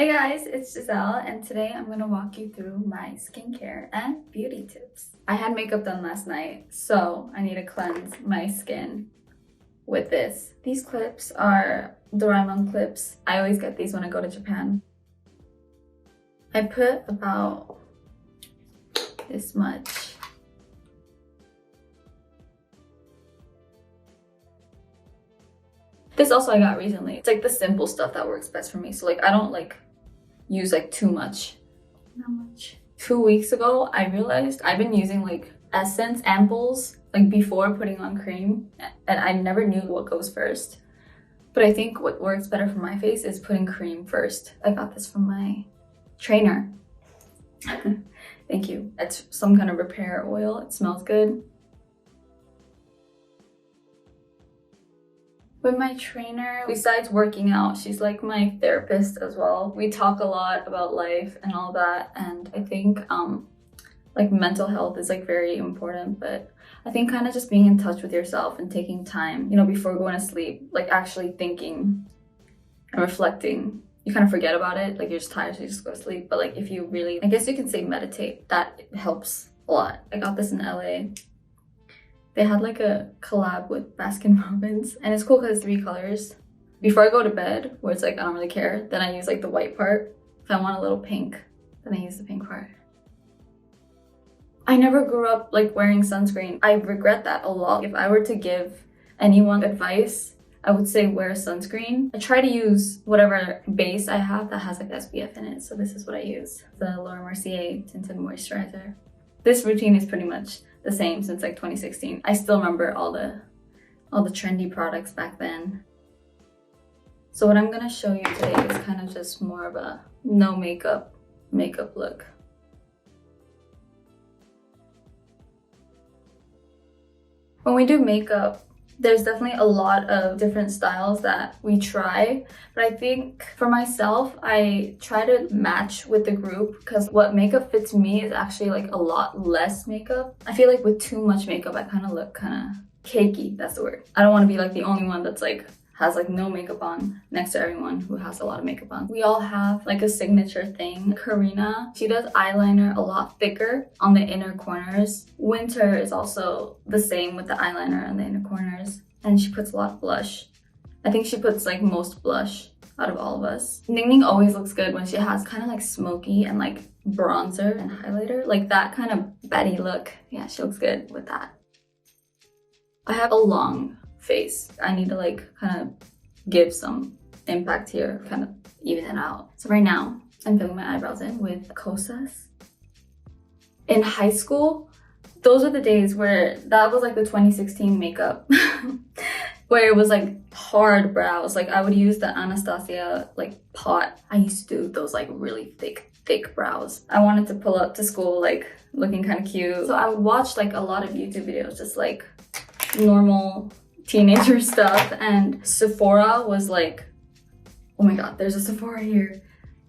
Hey guys, it's Giselle and today I'm going to walk you through my skincare and beauty tips. I had makeup done last night, so I need to cleanse my skin with this. These clips are Doraemon clips. I always get these when I go to Japan. I put about this much. This also I got recently. It's like the simple stuff that works best for me. So like I don't like use like too much. Not much. 2 weeks ago, I realized I've been using like essence ampoules like before putting on cream, and I never knew what goes first. But I think what works better for my face is putting cream first. I got this from my trainer. Thank you. It's some kind of repair oil. It smells good. With my trainer, besides working out, she's like my therapist as well. We talk a lot about life and all that, and I think like mental health is like very important, but I think kind of just being in touch with yourself and taking time, you know, before going to sleep, like actually thinking and reflecting. You kind of forget about it, like you're just tired, so you just go to sleep. But like if you really, I guess you can say meditate, that helps a lot. I got this in LA. They had like a collab with Baskin Robbins, and it's cool because it's 3 colors. Before I go to bed, where it's like I don't really care, then I use like the white part. If I want a little pink, then I use the pink part. I never grew up like wearing sunscreen. I regret that a lot. If I were to give anyone advice, I would say wear sunscreen. I try to use whatever base I have that has like SPF in it. So this is what I use, the Laura Mercier Tinted Moisturizer. This routine is pretty much the same since like 2016. I still remember all the trendy products back then. So what I'm gonna show you today is kind of just more of a no makeup look. When we do makeup, there's definitely a lot of different styles that we try, but I think for myself, I try to match with the group because what makeup fits me is actually like a lot less makeup. I feel like with too much makeup, I kind of look kind of cakey, that's the word. I don't want to be like the only one that's like has like no makeup on next to everyone who has a lot of makeup on. We all have like a signature thing. Karina, she does eyeliner a lot thicker on the inner corners. Winter is also the same with the eyeliner on the inner corners. And she puts a lot of blush. I think she puts like most blush out of all of us. Ningning always looks good when she has kind of like smoky and like bronzer and highlighter. Like that kind of Betty look. Yeah, she looks good with that. I have a long face. I need to like kind of give some impact here, kind of even it out. So right now, I'm filling my eyebrows in with Kosas. In high school, those are the days where that was like the 2016 makeup, where it was like hard brows. Like I would use the Anastasia like pot. I used to do those like really thick brows. I wanted to pull up to school like looking kind of cute. So I would watch like a lot of YouTube videos, just like normal teenager stuff, and Sephora was like, oh my god, there's a Sephora here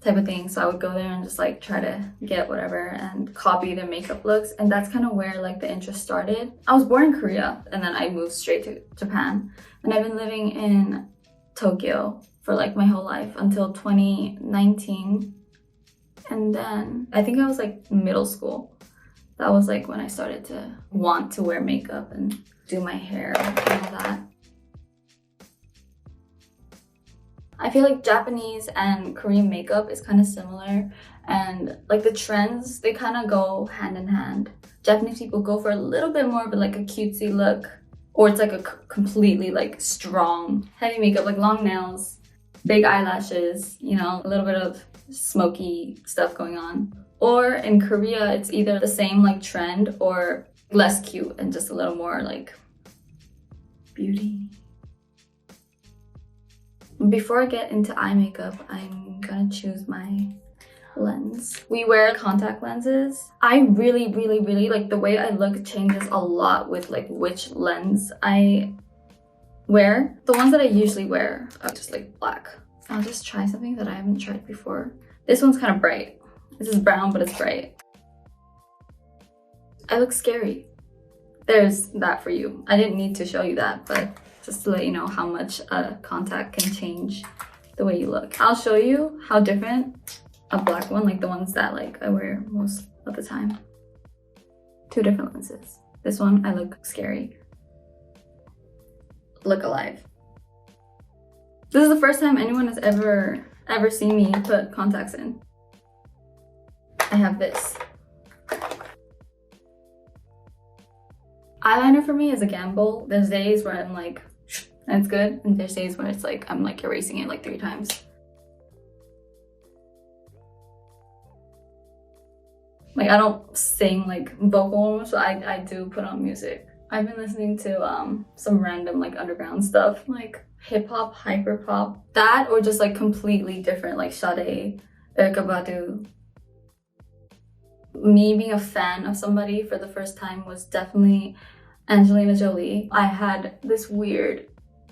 type of thing. So I would go there and just like try to get whatever and copy their makeup looks, and that's kind of where like the interest started. I was born in Korea and then I moved straight to Japan, and I've been living in Tokyo for like my whole life until 2019, and then I think I was like middle school. That was like when I started to want to wear makeup and do my hair and all that. I feel like Japanese and Korean makeup is kind of similar, and like the trends, they kind of go hand in hand. Japanese people go for a little bit more of like a cutesy look, or it's like a completely like strong, heavy makeup, like long nails, big eyelashes, you know, a little bit of smoky stuff going on. Or in Korea, it's either the same like trend or less cute and just a little more like beauty. Before I get into eye makeup, I'm gonna choose my lens. We wear contact lenses. I really like the way I look changes a lot with like which lens I wear. The ones that I usually wear are just like black. I'll just try something that I haven't tried before. This one's kind of bright. This is brown, but it's bright. I look scary. There's that for you. I didn't need to show you that, but just to let you know how much a contact can change the way you look. I'll show you how different a black one, like the ones that like I wear most of the time. Two different lenses. This one, I look scary. Look alive. This is the first time anyone has ever seen me put contacts in. I have this. Eyeliner for me is a gamble. There's days where I'm like, and it's good, and there's days where it's like I'm like erasing it like 3 times. Like I don't sing like vocal, so I do put on music. I've been listening to some random like underground stuff, like hip hop, hyper pop, that, or just like completely different, like Sade, Erykah Badu. Me being a fan of somebody for the first time was definitely Angelina Jolie. I had this weird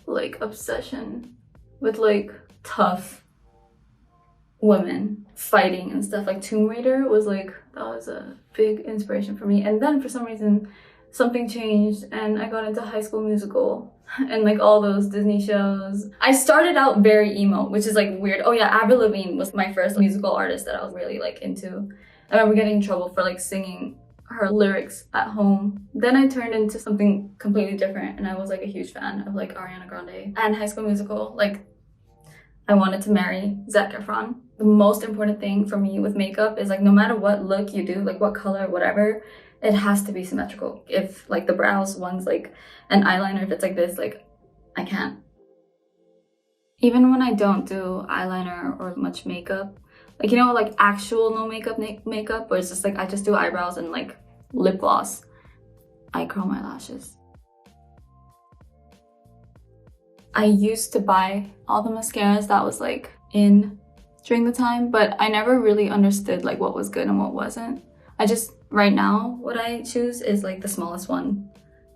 like obsession with like tough women fighting and stuff. Like Tomb Raider was like, that was a big inspiration for me. And then for some reason something changed and I got into High School Musical and like all those Disney shows. I started out very emo, which is like weird. Oh yeah, Avril Lavigne was my first musical artist that I was really like into. I remember getting in trouble for like singing her lyrics at home. Then I turned into something completely different and I was like a huge fan of like Ariana Grande and High School Musical. Like I wanted to marry Zac Efron. The most important thing for me with makeup is like no matter what look you do, like what color, whatever, it has to be symmetrical. If like the brows, one's like an eyeliner, if it's like this, like I can't. Even when I don't do eyeliner or much makeup, like, you know, like actual no makeup makeup, where it's just like I just do eyebrows and like lip gloss, I curl my lashes. I used to buy all the mascaras that was like in during the time, but I never really understood like what was good and what wasn't. I just, right now, what I choose is like the smallest one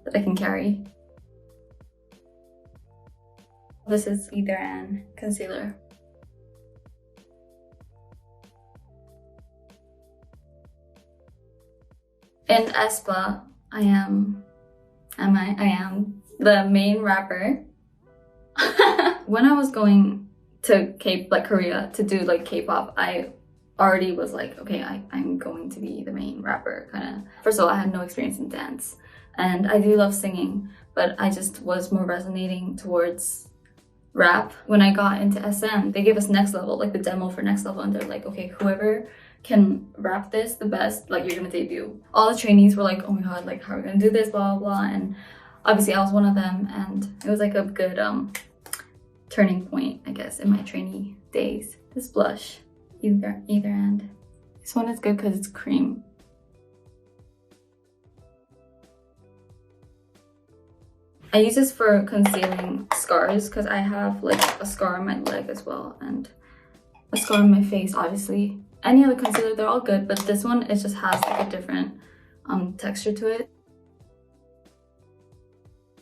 that I can carry. This is Either And concealer. In aespa, I am the main rapper. When I was going to Korea to do like K-pop, I already was like, okay, I'm going to be the main rapper, kind of. First of all, I had no experience in dance, and I do love singing, but I just was more resonating towards rap. When I got into SM, they gave us Next Level, like the demo for Next Level, and they're like, okay, whoever can rap this the best, like you're gonna debut. All the trainees were like, oh my god, like how are we gonna do this, blah blah blah, and obviously I was one of them, and it was like a good turning point, I guess, in my trainee days. This blush, Either And. This one is good because it's cream. I use this for concealing scars because I have like a scar on my leg as well and a scar on my face, obviously. Any other concealer, they're all good, but this one, it just has like a different texture to it.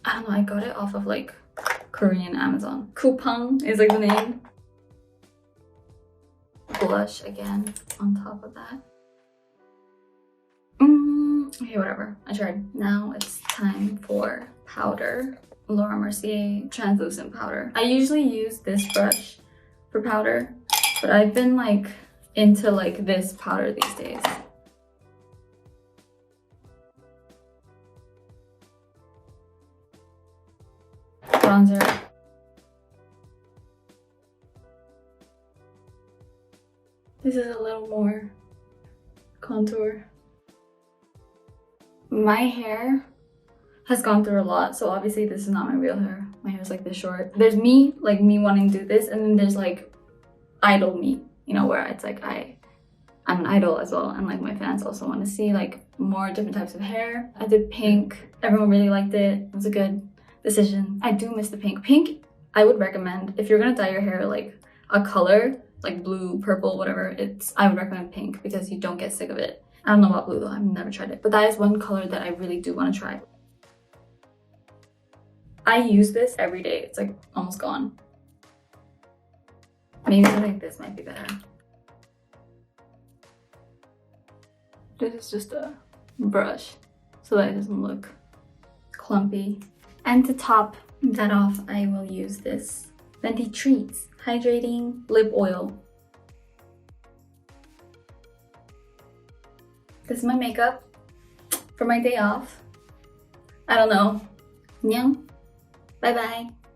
I don't know, I got it off of like Korean Amazon. Coupang is like the name. Blush again on top of that. Okay, whatever. I tried. Now it's time for powder. Laura Mercier translucent powder. I usually use this brush for powder, but I've been like into like this powder these days. Bronzer. This is a little more contour. My hair has gone through a lot, so obviously this is not my real hair. My hair is like this short. There's me wanting to do this, and then there's like idol me, you know, where it's like I'm an idol as well, and like my fans also want to see like more different types of hair. I did pink. Everyone really liked it. It was a good decision. I do miss the pink. Pink, I would recommend if you're gonna dye your hair like a color, like blue, purple, whatever, I would recommend pink because you don't get sick of it. I don't know about blue though, I've never tried it, but that is one color that I really do want to try. I use this every day. It's like almost gone. Maybe something like this might be better. This is just a brush so that it doesn't look clumpy. And to top that off, I will use this Fenty Treats Hydrating Lip Oil. This is my makeup for my day off. I don't know. 안녕. Bye bye.